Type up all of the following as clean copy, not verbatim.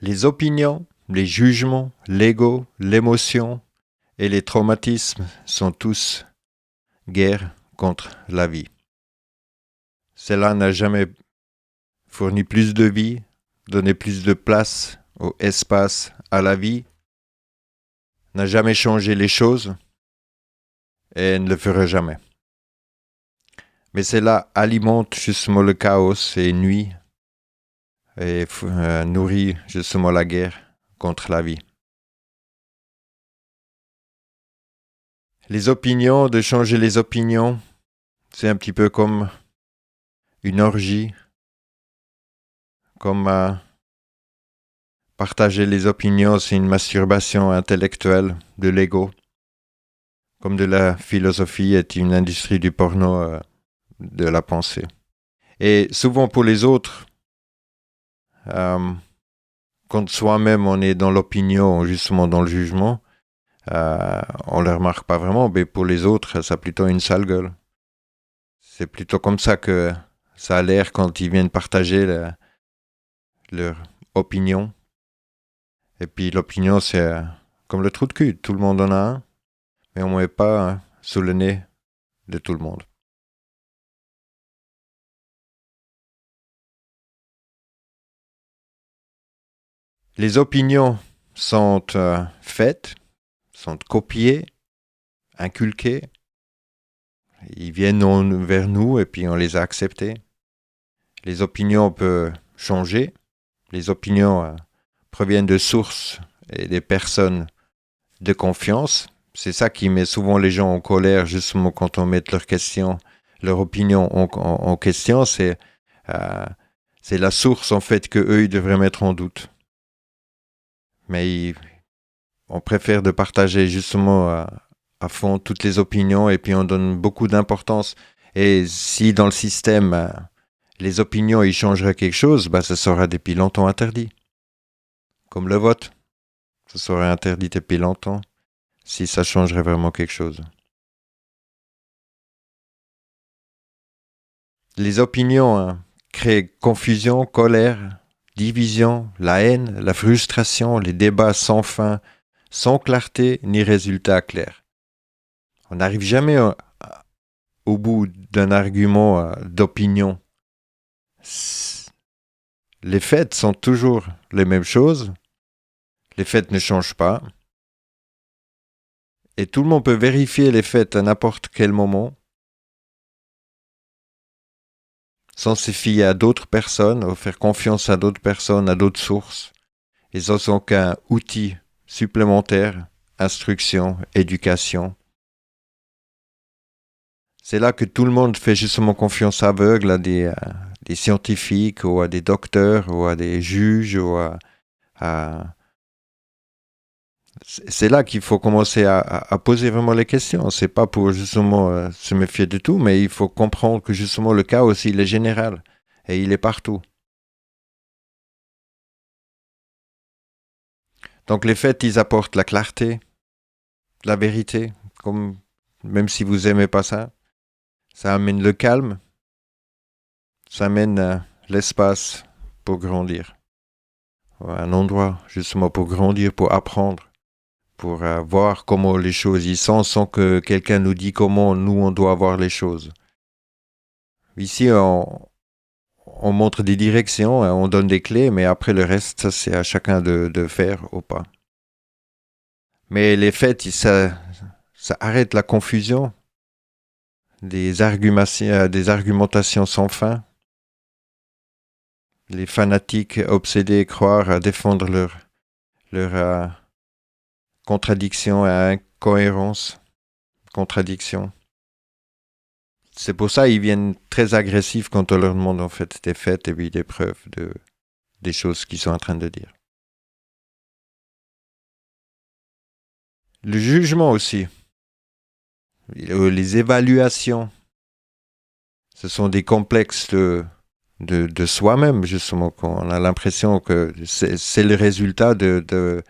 Les opinions, les jugements, l'ego, l'émotion et les traumatismes sont tous guerre contre la vie. Cela n'a jamais fourni plus de vie, donné plus de place ou espace à la vie, n'a jamais changé les choses et ne le fera jamais. Mais cela alimente justement le chaos et nuit et nourrit justement la guerre contre la vie. Les opinions, de changer les opinions, c'est un petit peu comme une orgie, comme partager les opinions, c'est une masturbation intellectuelle de l'ego, comme de la philosophie est une industrie du porno de la pensée. Et souvent pour les autres, quand soi-même on est dans l'opinion, justement dans le jugement, on ne le remarque pas vraiment, mais pour les autres, ça a plutôt une sale gueule. C'est plutôt comme ça que ça a l'air quand ils viennent partager leur opinion. Et puis l'opinion, c'est comme le trou de cul. Tout le monde en a un, mais on ne met pas sous le nez de tout le monde. Les opinions sont faites, sont copiées, inculquées. Ils viennent vers nous et puis on les a acceptées. Les opinions peuvent changer. Les opinions proviennent de sources et des personnes de confiance. C'est ça qui met souvent les gens en colère, justement, quand on met leurs questions, leur opinion en question. C'est la source, en fait, qu'eux, ils devraient mettre en doute. Mais on préfère de partager, justement, à fond toutes les opinions et puis on donne beaucoup d'importance. Et si dans le système, les opinions, ils changeraient quelque chose, bah, ça sera depuis longtemps interdit. Comme le vote, ça serait interdit depuis longtemps, si ça changerait vraiment quelque chose. Les opinions créent confusion, colère, division, la haine, la frustration, les débats sans fin, sans clarté ni résultat clair. On n'arrive jamais au bout d'un argument d'opinion. Les faits sont toujours les mêmes choses, les faits ne changent pas, et tout le monde peut vérifier les faits à n'importe quel moment, sans se fier à d'autres personnes, ou faire confiance à d'autres personnes, à d'autres sources, et sans aucun outil supplémentaire, instruction, éducation. C'est là que tout le monde fait justement confiance aveugle à des scientifiques, ou à des docteurs, ou à des juges, ou à c'est là qu'il faut commencer à poser vraiment les questions. C'est pas pour justement se méfier de tout, mais il faut comprendre que justement le chaos, il est général et il est partout. Donc les faits, ils apportent la clarté, la vérité, comme même si vous aimez pas ça, ça amène le calme, ça amène l'espace pour grandir, un endroit justement pour grandir, pour apprendre, pour voir comment les choses y sont sans que quelqu'un nous dise comment nous on doit voir les choses. Ici, on montre des directions, on donne des clés, mais après le reste, ça c'est à chacun de faire ou pas. Mais les faits, ça arrête la confusion, des argumentations sans fin. Les fanatiques obsédés croire à défendre leur contradiction et incohérence, contradiction. C'est pour ça qu'ils viennent très agressifs quand on leur demande en fait des faits et puis des preuves des choses qu'ils sont en train de dire. Le jugement aussi, les évaluations, ce sont des complexes de soi-même, justement, qu'on a l'impression que c'est le résultat de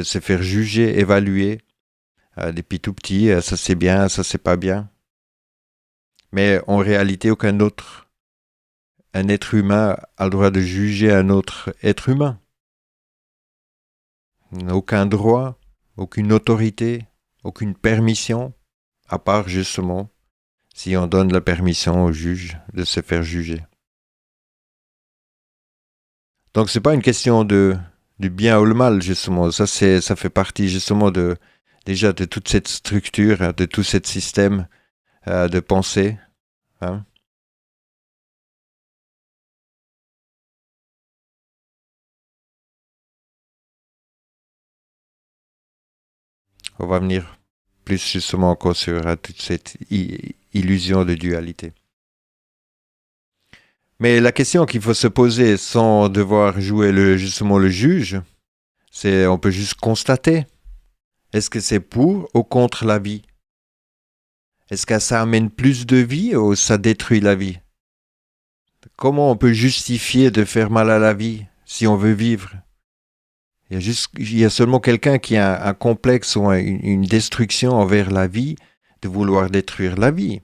se faire juger, évaluer depuis tout petit, ça c'est bien, ça c'est pas bien. Mais en réalité, un être humain a le droit de juger un autre être humain. aucun droit, aucune autorité, aucune permission, à part justement si on donne la permission au juge de se faire juger. Donc c'est pas une question du bien ou le mal justement. Ça fait partie justement déjà de toute cette structure, hein, de tout ce système de pensée. Hein. On va venir plus justement encore sur toute cette illusion de dualité. Mais la question qu'il faut se poser sans devoir jouer justement le juge, c'est on peut juste constater. Est-ce que c'est pour ou contre la vie? Est-ce que ça amène plus de vie ou ça détruit la vie? Comment on peut justifier de faire mal à la vie si on veut vivre? Il y a seulement quelqu'un qui a un complexe ou une destruction envers la vie, de vouloir détruire la vie.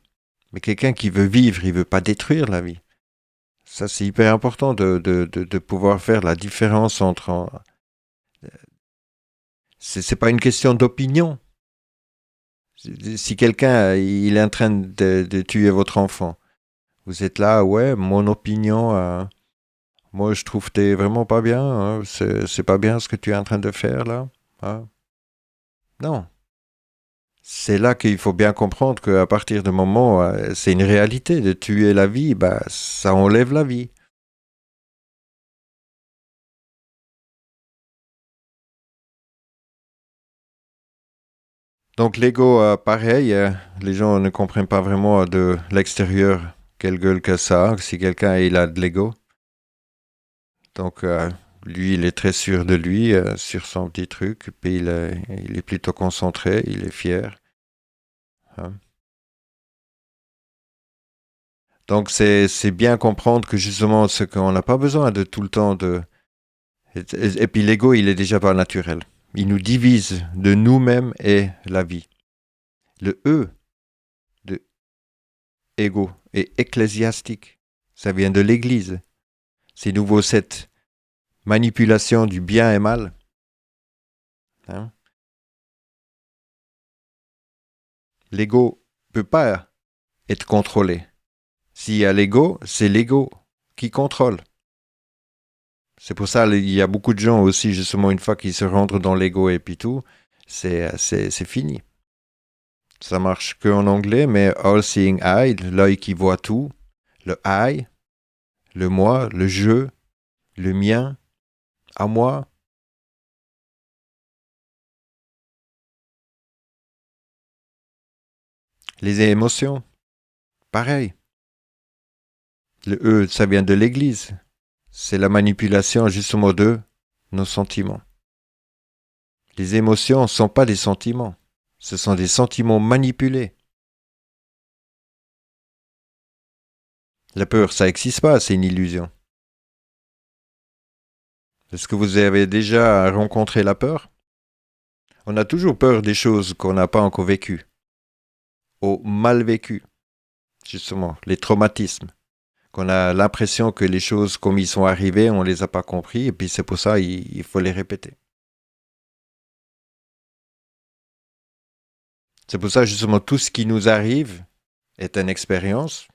Mais quelqu'un qui veut vivre, il ne veut pas détruire la vie. Ça, c'est hyper important de pouvoir faire la différence entre... C'est pas une question d'opinion. Si quelqu'un il est en train de tuer votre enfant, vous êtes là, ouais, mon opinion, moi je trouve que t'es vraiment pas bien, hein, c'est pas bien ce que tu es en train de faire là. Hein. Non. C'est là qu'il faut bien comprendre qu'à partir du moment, c'est une réalité, de tuer la vie, bah, ça enlève la vie. Donc l'ego, pareil, les gens ne comprennent pas vraiment de l'extérieur quelle gueule que ça a, si quelqu'un il a de l'ego. Donc lui, il est très sûr de lui, sur son petit truc, puis il est plutôt concentré, il est fier. Hein. Donc c'est bien comprendre que justement, ce qu'on n'a pas besoin de tout le temps de... Et puis l'ego, il est déjà pas naturel. Il nous divise de nous-mêmes et la vie. Le E de ego est ecclésiastique. Ça vient de l'Église. C'est nouveau cette manipulation du bien et mal. Hein. L'ego peut pas être contrôlé. S'il y a l'ego, c'est l'ego qui contrôle. C'est pour ça qu'il y a beaucoup de gens aussi, justement, une fois qu'ils se rentrent dans l'ego et puis tout, c'est fini. Ça marche qu'en anglais, mais all seeing eye, l'œil qui voit tout, le I, le moi, le je, le mien, à moi. Les émotions, pareil. Le E, ça vient de l'Église. C'est la manipulation justement de nos sentiments. Les émotions ne sont pas des sentiments. Ce sont des sentiments manipulés. La peur, ça n'existe pas, c'est une illusion. Est-ce que vous avez déjà rencontré la peur? On a toujours peur des choses qu'on n'a pas encore vécues, ou mal vécues, justement, les traumatismes, qu'on a l'impression que les choses comme ils sont arrivées, on ne les a pas compris, et puis c'est pour ça qu'il faut les répéter. C'est pour ça, justement, tout ce qui nous arrive est une expérience,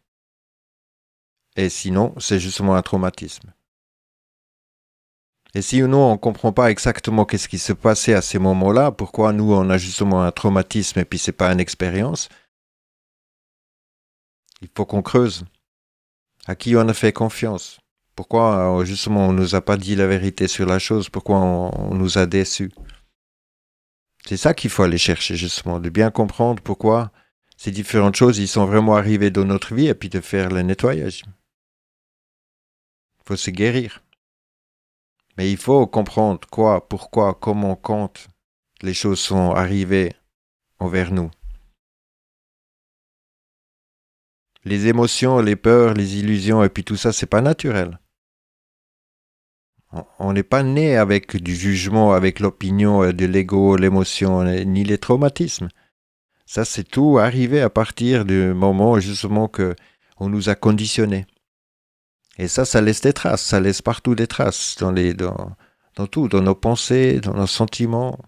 et sinon, c'est justement un traumatisme. Et si nous, on ne comprend pas exactement qu'est-ce qui se passait à ces moments-là, pourquoi nous, on a justement un traumatisme et puis c'est pas une expérience, il faut qu'on creuse. À qui on a fait confiance? Pourquoi, justement, on ne nous a pas dit la vérité sur la chose? Pourquoi on nous a déçus? C'est ça qu'il faut aller chercher, justement, de bien comprendre pourquoi ces différentes choses, ils sont vraiment arrivées dans notre vie et puis de faire le nettoyage. Il faut se guérir. Mais il faut comprendre quoi, pourquoi, comment, quand les choses sont arrivées envers nous. Les émotions, les peurs, les illusions et puis tout ça, c'est pas naturel. On n'est pas né avec du jugement, avec l'opinion, de l'ego, l'émotion, ni les traumatismes. Ça, c'est tout arrivé à partir du moment justement que on nous a conditionnés. Et ça laisse des traces, ça laisse partout des traces dans tout, dans nos pensées, dans nos sentiments,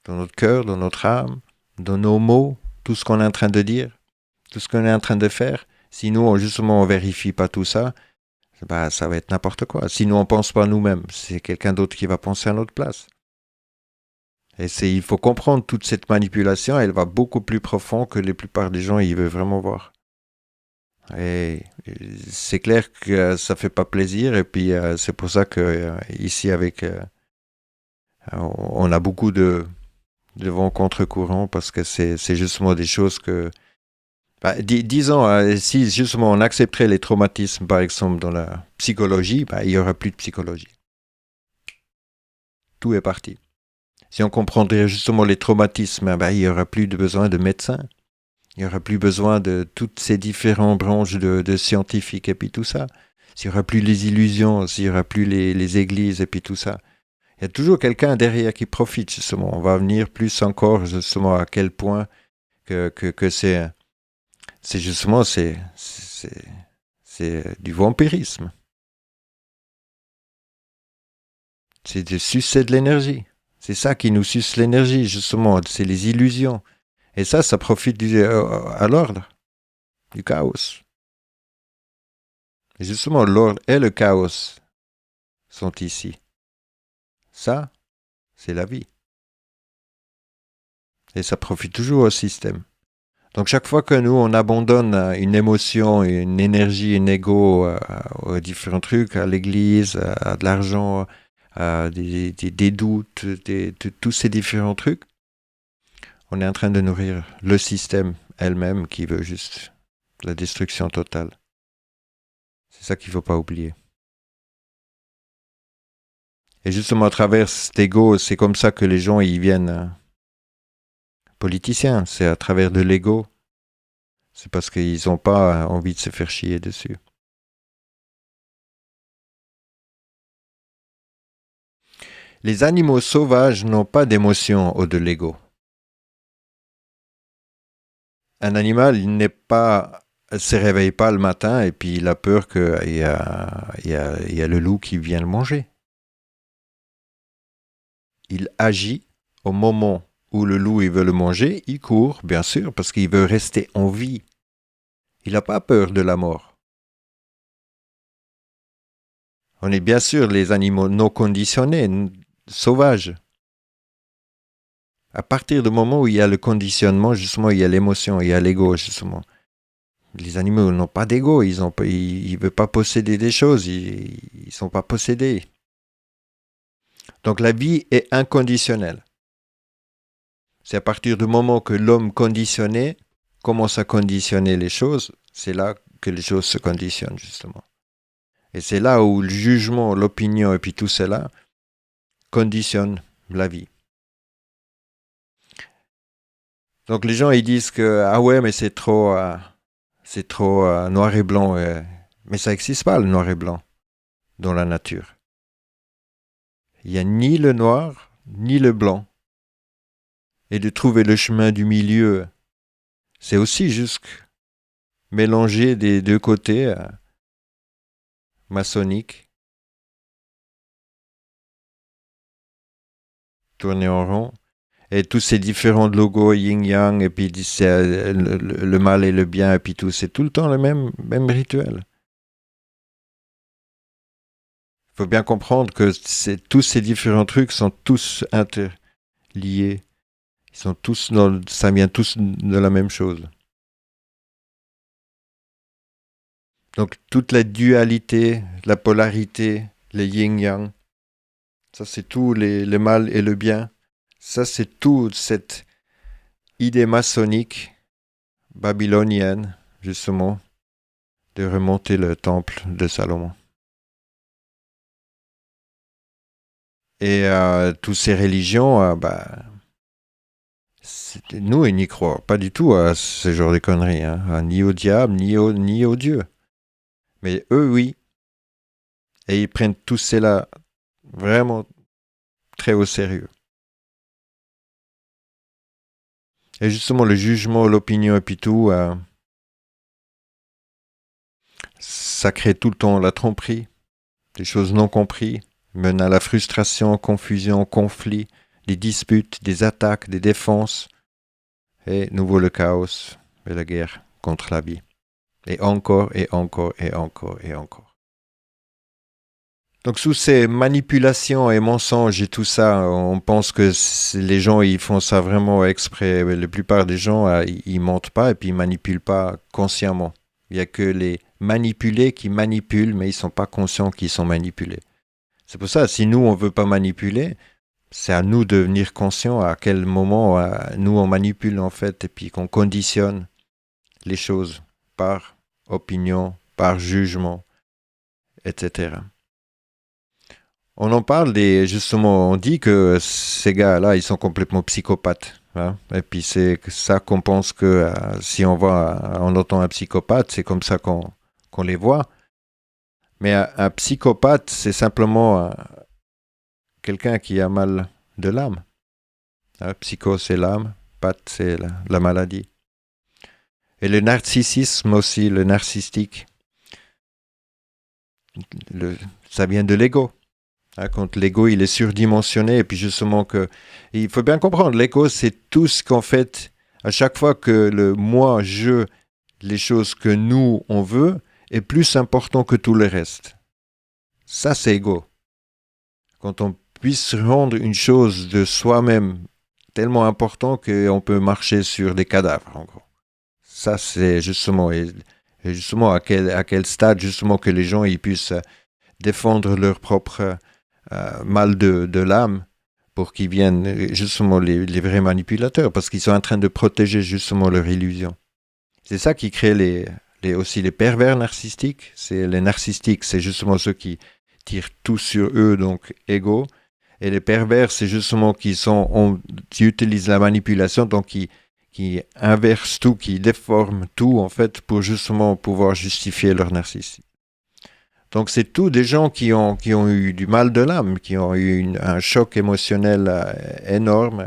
dans notre cœur, dans notre âme, dans nos mots, tout ce qu'on est en train de dire, tout ce qu'on est en train de faire. Si nous, justement, on vérifie pas tout ça, bah, ça va être n'importe quoi. Si nous, on pense pas nous-mêmes, c'est quelqu'un d'autre qui va penser à notre place. Et il faut comprendre toute cette manipulation, elle va beaucoup plus profond que la plupart des gens ils veulent vraiment voir. Et c'est clair que ça fait pas plaisir, et puis c'est pour ça que ici avec, on a beaucoup de vent contre-courant parce que c'est justement des choses que, bah, disons, si justement on accepterait les traumatismes par exemple dans la psychologie, bah, il y aura plus de psychologie. Tout est parti. Si on comprendrait justement les traumatismes, ben, il n'y aura plus de besoin de médecins. Il n'y aura plus besoin de toutes ces différentes branches de scientifiques et puis tout ça. S'il n'y aura plus les illusions, s'il n'y aura plus les églises et puis tout ça. Il y a toujours quelqu'un derrière qui profite justement. On va venir plus encore justement à quel point que c'est justement c'est du vampirisme. C'est de sucer de l'énergie. C'est ça qui nous suce l'énergie, justement. C'est les illusions. Et ça profite à l'ordre, du chaos. Et justement, l'ordre et le chaos sont ici. Ça, c'est la vie. Et ça profite toujours au système. Donc chaque fois que nous, on abandonne une émotion, une énergie, un ego aux différents trucs, à l'église, à de l'argent, à des doutes, tous ces différents trucs, on est en train de nourrir le système elle-même qui veut juste la destruction totale. C'est ça qu'il ne faut pas oublier. Et justement, à travers cet ego, c'est comme ça que les gens ils viennent politiciens. C'est à travers de l'ego. C'est parce qu'ils n'ont pas envie de se faire chier dessus. Les animaux sauvages n'ont pas d'émotion au de l'ego. Un animal, il n'est pas, se réveille pas le matin et puis il a peur qu'il y a le loup qui vient le manger. Il agit au moment où le loup il veut le manger, il court, bien sûr, parce qu'il veut rester en vie. Il n'a pas peur de la mort. On est bien sûr les animaux non conditionnés, sauvages. À partir du moment où il y a le conditionnement, justement, il y a l'émotion, il y a l'ego, justement. Les animaux n'ont pas d'ego, ils ne veulent pas posséder des choses, ils ne sont pas possédés. Donc la vie est inconditionnelle. C'est à partir du moment que l'homme conditionné commence à conditionner les choses, c'est là que les choses se conditionnent, justement. Et c'est là où le jugement, l'opinion et puis tout cela conditionnent la vie. Donc les gens ils disent que ah ouais mais c'est trop noir et blanc, mais ça n'existe pas le noir et blanc dans la nature. Il n'y a ni le noir ni le blanc. Et de trouver le chemin du milieu, c'est aussi juste mélanger des deux côtés maçonniques, tourner en rond. Et tous ces différents logos yin-yang, et puis le mal et le bien, et puis tout, c'est tout le temps le même rituel. Il faut bien comprendre que tous ces différents trucs sont tous interliés. Ils sont tous ça vient tous de la même chose. Donc toute la dualité, la polarité, le yin-yang, ça c'est tout le mal et le bien. Ça c'est toute cette idée maçonnique babylonienne, justement, de remonter le temple de Salomon. Et toutes ces religions, nous, ils n'y croient pas du tout à ce genre de conneries, hein, ni au diable, ni au Dieu. Mais eux, oui. Et ils prennent tout cela vraiment très au sérieux. Et justement, le jugement, l'opinion et puis tout, ça crée tout le temps la tromperie, des choses non comprises, mène à la frustration, confusion, conflit, des disputes, des attaques, des défenses, et nouveau le chaos et la guerre contre la vie. Et encore, et encore, et encore, et encore. Donc sous ces manipulations et mensonges et tout ça, on pense que les gens ils font ça vraiment exprès. La plupart des gens ils mentent pas et puis ils manipulent pas consciemment. Il y a que les manipulés qui manipulent, mais ils sont pas conscients qu'ils sont manipulés. C'est pour ça, si nous on veut pas manipuler, c'est à nous de devenir conscients à quel moment nous on manipule en fait et puis qu'on conditionne les choses par opinion, par jugement, etc. On en parle justement, on dit que ces gars-là, ils sont complètement psychopathes. Hein. Et puis c'est ça qu'on pense que si on entend un psychopathe, c'est comme ça qu'on les voit. Mais un psychopathe, c'est simplement quelqu'un qui a mal de l'âme. Hein. Psycho, c'est l'âme, path, c'est la maladie. Et le narcissisme aussi, le narcissique, ça vient de l'ego. Hein, quand l'ego il est surdimensionné, et puis justement que. Il faut bien comprendre, l'ego c'est tout ce qu'en fait, à chaque fois que le moi, je, les choses que nous on veut, est plus important que tout le reste. Ça c'est ego. Quand on puisse rendre une chose de soi-même tellement important qu'on peut marcher sur des cadavres, en gros. Ça c'est justement, et justement à quel stade justement que les gens ils puissent défendre leur propre mal de l'âme pour qu'ils viennent justement les vrais manipulateurs, parce qu'ils sont en train de protéger justement leur illusion. C'est ça qui crée aussi les pervers narcissiques. C'est les narcissiques, c'est justement ceux qui tirent tout sur eux, donc égaux. Et les pervers, c'est justement qui utilisent la manipulation, donc qui inversent tout, qui déforment tout en fait pour justement pouvoir justifier leur narcissisme. Donc c'est tous des gens qui ont eu du mal de l'âme, qui ont eu un choc émotionnel énorme,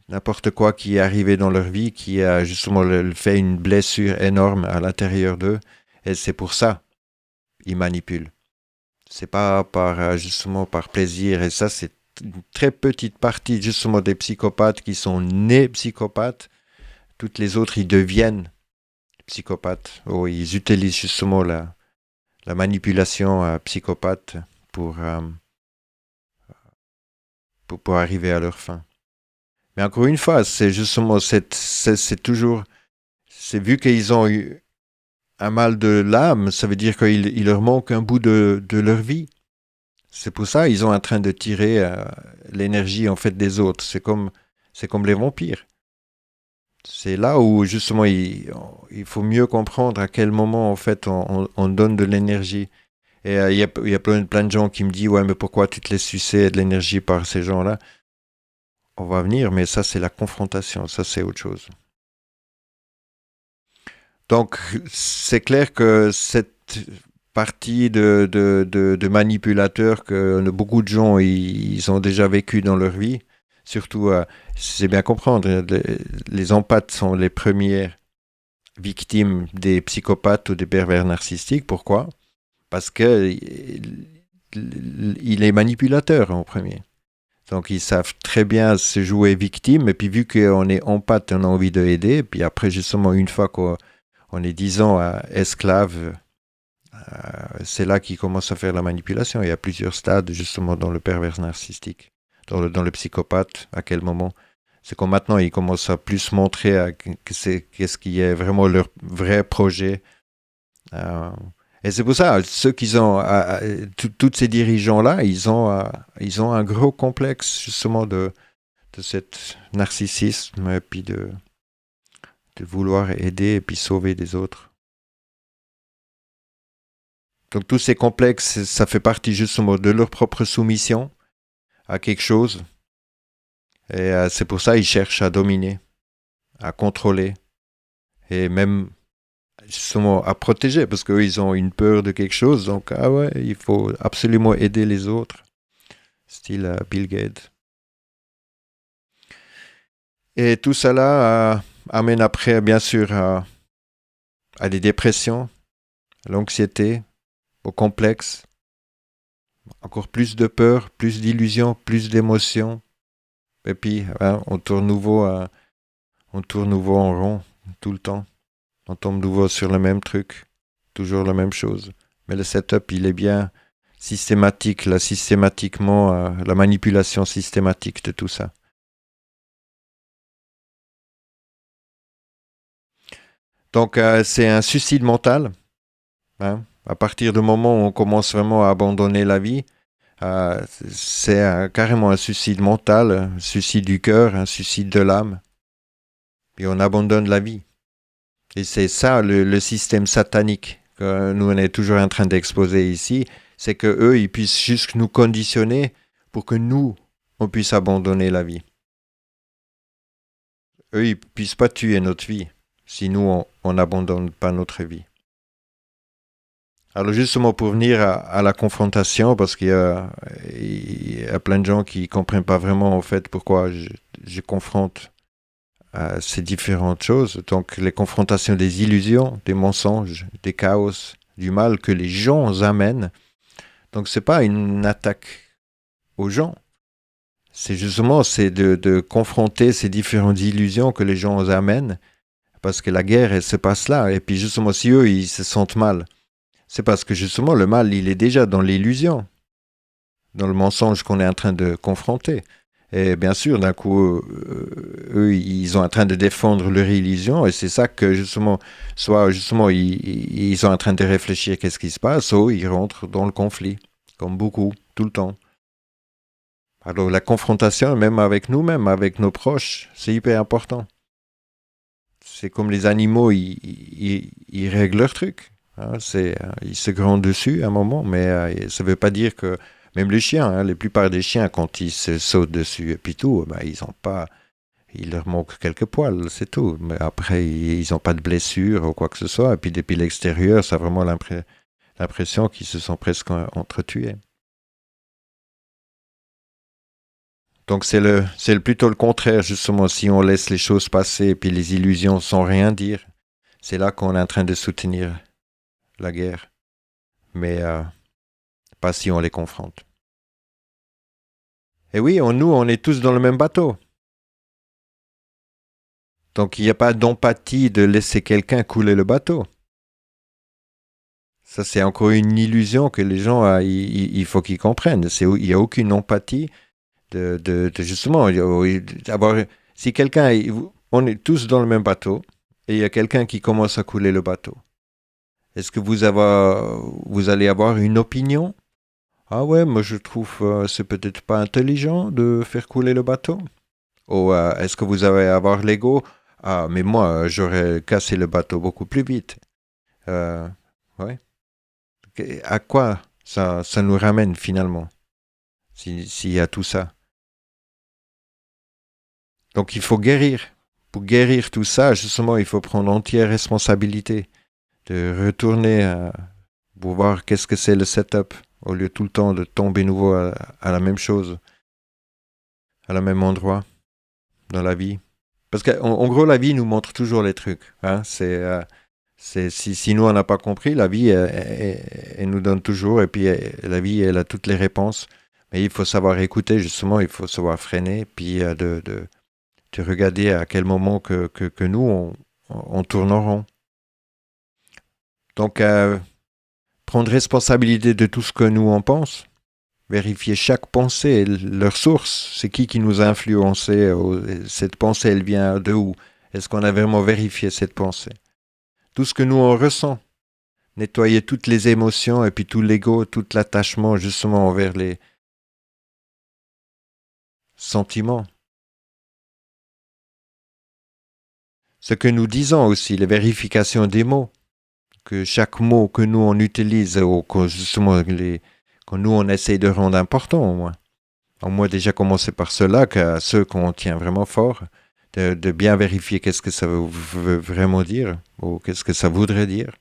n'importe quoi qui est arrivé dans leur vie, qui a justement fait une blessure énorme à l'intérieur d'eux, et c'est pour ça ils manipulent. C'est pas justement par plaisir, et ça c'est une très petite partie justement des psychopathes qui sont nés psychopathes. Toutes les autres ils deviennent psychopathes, ou ils utilisent justement la manipulation psychopathe pour arriver à leur fin. Mais encore une fois, c'est justement, c'est toujours, c'est vu qu'ils ont eu un mal de l'âme, ça veut dire qu'il leur manque un bout de leur vie. C'est pour ça qu'ils sont en train de tirer l'énergie en fait des autres. C'est comme les vampires. C'est là où justement il faut mieux comprendre à quel moment en fait on donne de l'énergie. Et il y a plein de gens qui me disent ouais mais pourquoi tu te laisses sucer de l'énergie par ces gens-là. On va venir, mais ça c'est la confrontation, ça c'est autre chose. Donc c'est clair que cette partie de manipulateurs que beaucoup de gens ils ont déjà vécu dans leur vie, surtout c'est bien comprendre, les empathes sont les premières victimes des psychopathes ou des pervers narcissiques. Pourquoi? Parce que il est manipulateur en premier. Donc ils savent très bien se jouer victime, et puis vu qu'on est empathe, on a envie d'aider, et puis après justement une fois qu'on est 10 ans esclave, c'est là qu'il commence à faire la manipulation. Il y a plusieurs stades justement dans le pervers narcissique, dans le psychopathe, à quel moment. C'est comme maintenant ils commencent à plus montrer qu'est-ce qui est vraiment leur vrai projet. Et c'est pour ça, ceux qui ont, tous ces dirigeants-là, ils ont un gros complexe justement de cet narcissisme et puis de vouloir aider et puis sauver des autres. Donc tous ces complexes, ça fait partie justement de leur propre soumission à quelque chose. Et c'est pour ça qu'ils cherchent à dominer, à contrôler et même justement à protéger, parce qu'eux, ils ont une peur de quelque chose. Donc, ah ouais, il faut absolument aider les autres. Style Bill Gates. Et tout cela amène après, bien sûr, à des dépressions, à l'anxiété, au complexe. encore plus de peur, plus d'illusions, plus d'émotions. Et puis, hein, on tourne nouveau en rond tout le temps. On tombe nouveau sur le même truc, toujours la même chose. Mais le setup, il est bien systématique, là, systématiquement, la manipulation systématique de tout ça. Donc, c'est un suicide mental. Hein. À partir du moment où on commence vraiment à abandonner la vie, c'est carrément un suicide mental, un suicide du cœur, un suicide de l'âme. Puis on abandonne la vie. Et c'est ça le système satanique que nous on est toujours en train d'exposer ici, c'est que eux ils puissent juste nous conditionner pour que nous on puisse abandonner la vie. Eux ils puissent pas tuer notre vie si nous on n'abandonne pas notre vie. Alors justement pour venir à la confrontation, parce il y a plein de gens qui comprennent pas vraiment en fait pourquoi je confronte ces différentes choses. Donc les confrontations des illusions, des mensonges, des chaos, du mal que les gens amènent. Donc c'est pas une attaque aux gens. C'est justement de confronter ces différentes illusions que les gens amènent. Parce que la guerre, elle se passe là. Et puis justement, si eux, ils se sentent mal, c'est parce que justement, le mal, il est déjà dans l'illusion, dans le mensonge qu'on est en train de confronter. Et bien sûr, d'un coup, eux, ils sont en train de défendre leur illusion, et c'est ça que justement, soit justement, ils sont en train de réfléchir qu'est-ce qui se passe, ou ils rentrent dans le conflit, comme beaucoup, tout le temps. Alors la confrontation, même avec nous-mêmes, avec nos proches, c'est hyper important. C'est comme les animaux, ils règlent leur truc. Hein, ils se grondent dessus à un moment, mais ça ne veut pas dire que même les chiens, hein, la plupart des chiens, quand ils se sautent dessus et puis tout, ben, ils ont pas, il leur manque quelques poils, c'est tout. Mais après, ils n'ont pas de blessures ou quoi que ce soit. Et puis depuis l'extérieur, ça a vraiment l'impression qu'ils se sont presque entretués. Donc plutôt le contraire, justement, si on laisse les choses passer et puis les illusions sans rien dire, c'est là qu'on est en train de soutenir la guerre. Mais pas si on les confronte. Et oui, nous, on est tous dans le même bateau. Donc il n'y a pas d'empathie de laisser quelqu'un couler le bateau. Ça, c'est encore une illusion que les gens, il faut qu'ils comprennent. Il n'y a aucune empathie de justement, d'avoir, si quelqu'un, on est tous dans le même bateau, et il y a quelqu'un qui commence à couler le bateau. Est-ce que vous allez avoir une opinion? Ah ouais, moi je trouve c'est peut-être pas intelligent de faire couler le bateau. Ou est-ce que vous allez avoir l'ego? Ah, mais moi j'aurais cassé le bateau beaucoup plus vite. Euh, ouais. À quoi ça nous ramène finalement, s'il y a tout ça? Donc il faut guérir. Pour guérir tout ça, justement, il faut prendre entière responsabilité de retourner pour voir qu'est-ce que c'est le setup, au lieu tout le temps de tomber nouveau à la même chose, à la même endroit dans la vie. Parce qu'en gros, la vie nous montre toujours les trucs. Hein? Si nous, on n'a pas compris, la vie, elle nous donne toujours, et puis la vie, elle a toutes les réponses. Mais il faut savoir écouter, justement, il faut savoir freiner, puis de regarder à quel moment que nous, on tourne en rond. Donc, prendre responsabilité de tout ce que nous, on pense, vérifier chaque pensée, leur source, c'est qui nous a influencé, cette pensée, elle vient de où? Est-ce qu'on a vraiment vérifié cette pensée? Tout ce que nous, on ressent, nettoyer toutes les émotions et puis tout l'ego, tout l'attachement justement envers les sentiments. Ce que nous disons aussi, les vérifications des mots, que chaque mot que nous on utilise, ou que justement que nous on essaye de rendre important au moins. Au moins déjà commencer par cela, qu'à ceux qu'on tient vraiment fort, de bien vérifier qu'est-ce que ça veut vraiment dire, ou qu'est-ce que ça voudrait dire.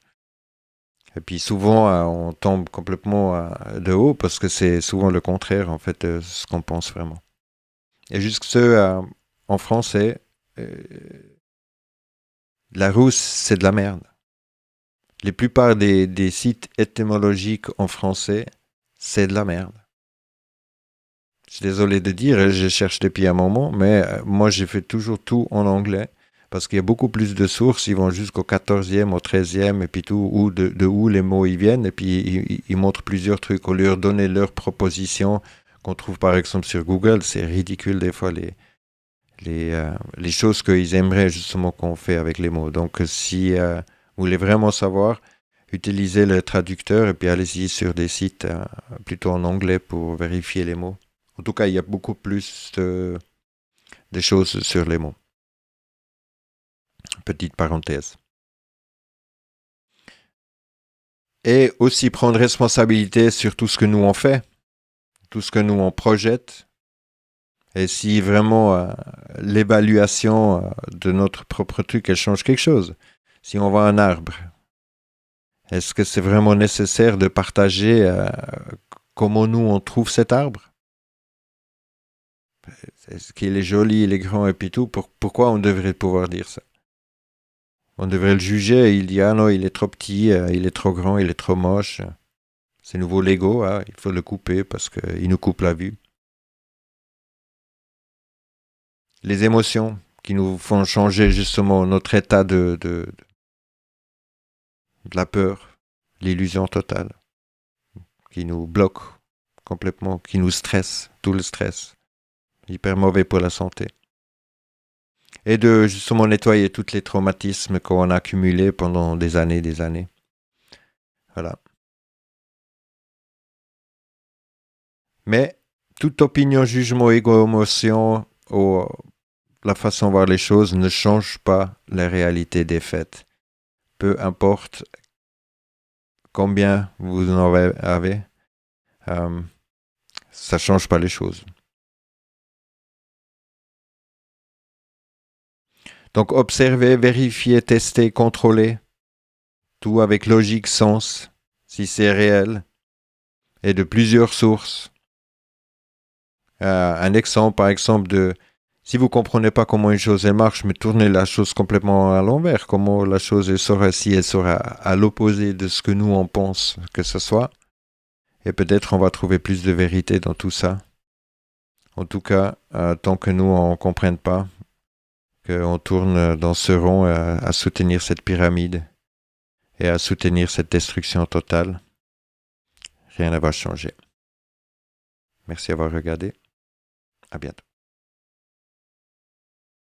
Et puis souvent, on tombe complètement de haut parce que c'est souvent le contraire, en fait, de ce qu'on pense vraiment. Et jusque ce, en français, euh, la rousse, c'est de la merde. La plupart des sites étymologiques en français, c'est de la merde. Je suis désolé de dire, je cherche depuis un moment, mais moi j'ai fait toujours tout en anglais parce qu'il y a beaucoup plus de sources, ils vont jusqu'au 14e, au 13e, et puis tout, de où les mots ils viennent, et puis ils montrent plusieurs trucs. Au lieu de donner leurs propositions qu'on trouve par exemple sur Google, c'est ridicule des fois les choses qu'ils aimeraient justement qu'on fait avec les mots. Donc si vous voulez vraiment savoir, utilisez le traducteur et puis allez-y sur des sites plutôt en anglais pour vérifier les mots. En tout cas, il y a beaucoup plus de choses sur les mots. Petite parenthèse. Et aussi prendre responsabilité sur tout ce que nous on fait, tout ce que nous on projette. Et si vraiment l'évaluation de notre propre truc, elle change quelque chose. Si on voit un arbre, est-ce que c'est vraiment nécessaire de partager comment nous on trouve cet arbre? Est-ce qu'il est joli, il est grand et puis tout? Pourquoi on devrait pouvoir dire ça? On devrait le juger, il dit ah non, il est trop petit, il est trop grand, il est trop moche. C'est nouveau Lego, hein, il faut le couper parce qu'il nous coupe la vue. Les émotions qui nous font changer justement notre état de la peur, l'illusion totale, qui nous bloque complètement, qui nous stresse, tout le stress, hyper mauvais pour la santé. Et de justement nettoyer tous les traumatismes qu'on a accumulés pendant des années. Voilà. Mais toute opinion, jugement, égo-émotion ou la façon de voir les choses ne change pas la réalité des faits. Peu importe combien vous en avez, ça ne change pas les choses. Donc observer, vérifier, tester, contrôler, tout avec logique, sens, si c'est réel, et de plusieurs sources. Un exemple, par exemple, de si vous ne comprenez pas comment une chose elle marche, mais tournez la chose complètement à l'envers, comment la chose elle sera si elle sera à l'opposé de ce que nous on pense que ce soit, et peut-être on va trouver plus de vérité dans tout ça. En tout cas, tant que nous on ne comprenne pas, qu'on tourne dans ce rond à soutenir cette pyramide et à soutenir cette destruction totale, rien ne va changer. Merci d'avoir regardé. À bientôt.